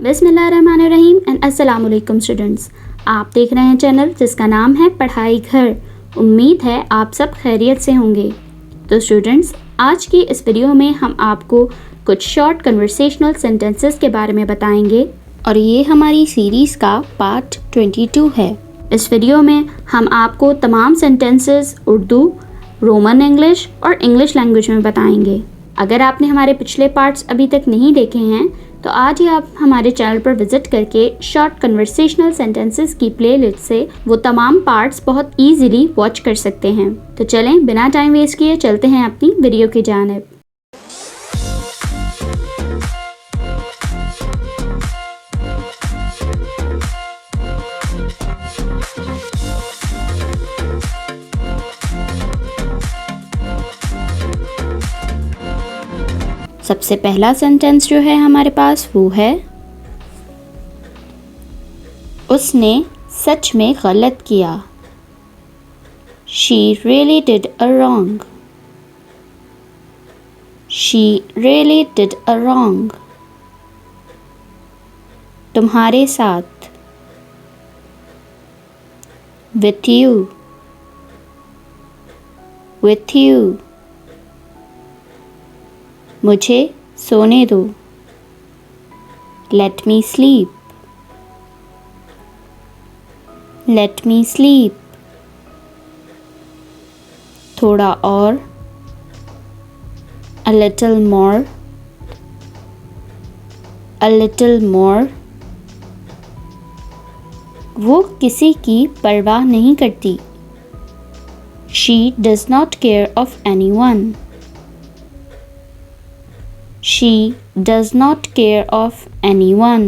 बिस्मिल्लाहिर्रहमानिर्रहीम एंड अस्सलाम वालेकुम स्टूडेंट्स। आप देख रहे हैं चैनल जिसका नाम है पढ़ाई घर। उम्मीद है आप सब खैरियत से होंगे। तो स्टूडेंट्स, आज की इस वीडियो में हम आपको कुछ शॉर्ट कन्वर्सेशनल सेंटेंसेस के बारे में बताएंगे और ये हमारी सीरीज़ का पार्ट 22 है। इस वीडियो में हम आपको तमाम सेंटेंसेस उर्दू, रोमन इंग्लिश और इंग्लिश लैंग्वेज में बताएंगे। अगर आपने हमारे पिछले पार्ट्स अभी तक नहीं देखे हैं तो आज ही आप हमारे चैनल पर विजिट करके शॉर्ट कन्वर्सेशनल सेंटेंसेस की प्लेलिस्ट से वो तमाम पार्ट्स बहुत इजीली वॉच कर सकते हैं। तो चलें बिना टाइम वेस्ट किए चलते हैं अपनी वीडियो की जानिब। सबसे पहला सेंटेंस जो है हमारे पास वो है, उसने सच में गलत किया। She really did a wrong. She really did a wrong. तुम्हारे साथ, with you, with you. मुझे सोने दो, let me sleep, let me sleep. थोड़ा और, a little more, a little more. वो किसी की परवाह नहीं करती। She does not care of anyone. She does not care of anyone.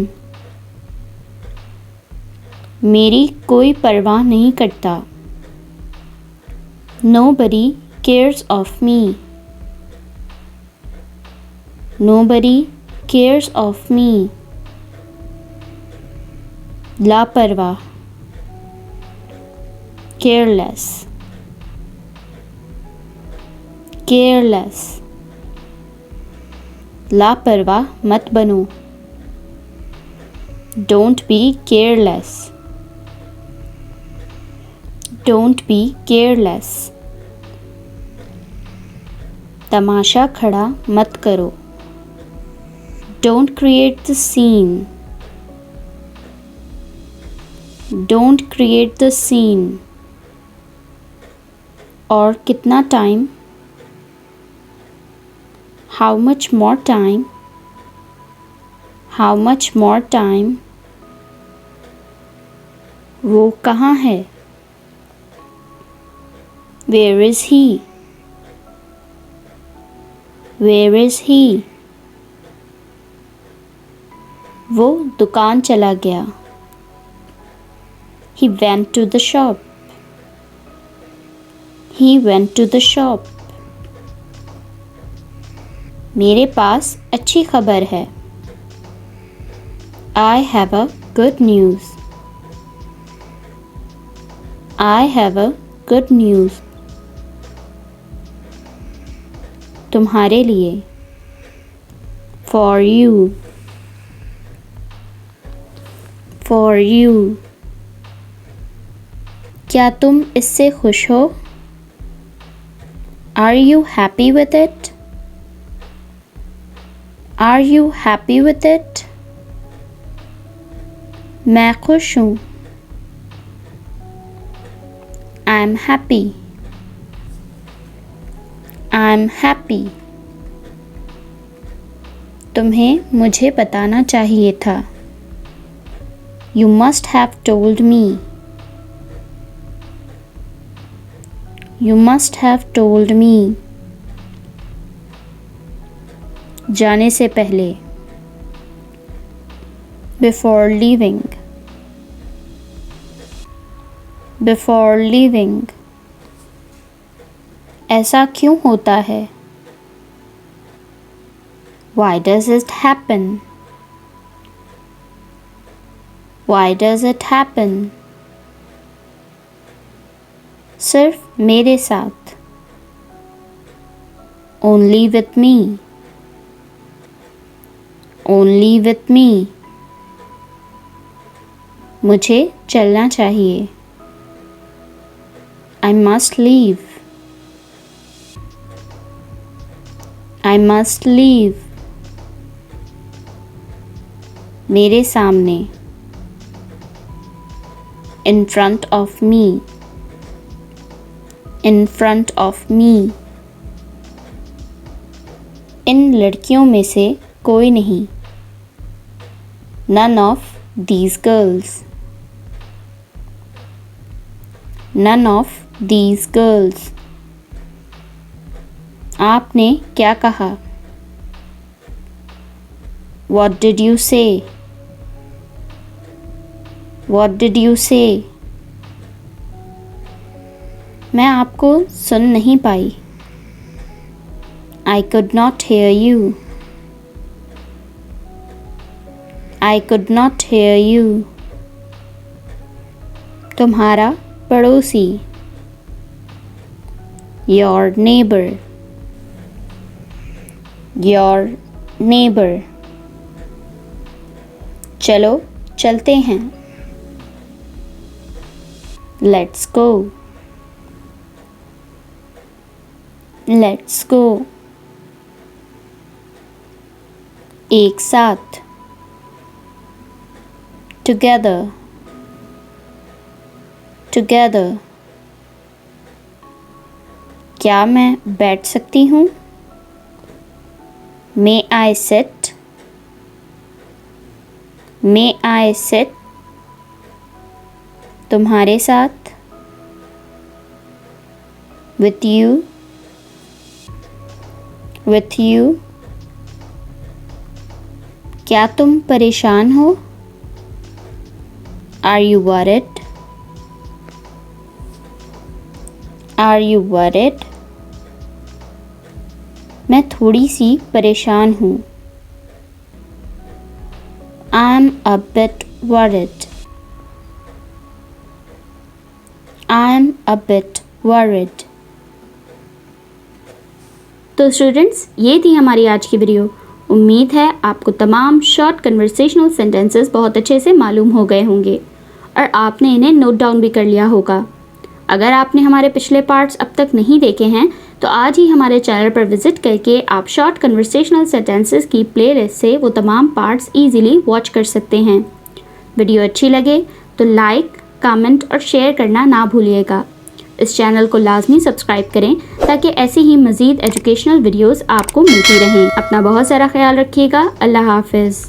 मेरी कोई परवाह नहीं करता। Nobody cares of me. Nobody cares of me. लापरवाह, careless, careless. लापरवाह मत बनो। Don't be careless. Don't be careless. तमाशा खड़ा मत करो। Don't create the scene. Don't create the scene. और कितना time? How much more time? How much more time? वो कहाँ है? Where is he? Where is he? वो दुकान चला गया। He went to the shop. He went to the shop. मेरे पास अच्छी खबर है। I have a good news. I have a good news. तुम्हारे लिए, for you, for you. क्या तुम इससे खुश हो? Are you happy with it? Are you happy with it? मैं खुश हूँ। I'm happy. I'm happy. तुम्हें मुझे बताना चाहिए था। You must have told me. You must have told me. जाने से पहले, before leaving, before leaving. ऐसा क्यों होता है? Why does it happen? Why does it happen? सिर्फ मेरे साथ, only with me, only with me. मुझे चलना चाहिए। I must leave. I must leave. मेरे सामने। In front of me. In front of me. इन लड़कियों में से कोई नहीं। None of these girls. None of these girls. आपने क्या कहा? What did you say? What did you say? मैं आपको सुन नहीं पाई। I could not hear you. I could not hear you. तुम्हारा पड़ोसी। Your neighbor. Your neighbor. चलो चलते हैं। Let's go. Let's go. एक साथ। Together. Together. क्या मैं बैठ सकती हूँ? May I sit? May I sit? तुम्हारे साथ। With you. With you. क्या तुम परेशान हो? Are you worried? Are you worried? मैं थोड़ी सी परेशान हूँ। I'm a bit worried. I'm a bit worried. तो स्टूडेंट्स, ये थी हमारी आज की वीडियो। उम्मीद है आपको तमाम शॉर्ट कन्वर्सेशनल सेंटेंसेस बहुत अच्छे से मालूम हो गए होंगे और आपने इन्हें नोट डाउन भी कर लिया होगा। अगर आपने हमारे पिछले पार्ट्स अब तक नहीं देखे हैं तो आज ही हमारे चैनल पर विजिट करके आप शॉर्ट कन्वर्सेशनल सेंटेंसेस की प्लेलिस्ट से वो तमाम पार्ट्स इजीली वॉच कर सकते हैं। वीडियो अच्छी लगे तो लाइक, कमेंट और शेयर करना ना भूलिएगा। इस चैनल को लाजमी सब्सक्राइब करें ताकि ऐसी ही मज़ीद एजुकेशनल वीडियोस आपको मिलती रहें। अपना बहुत सारा ख्याल रखिएगा। अल्लाह हाफिज़।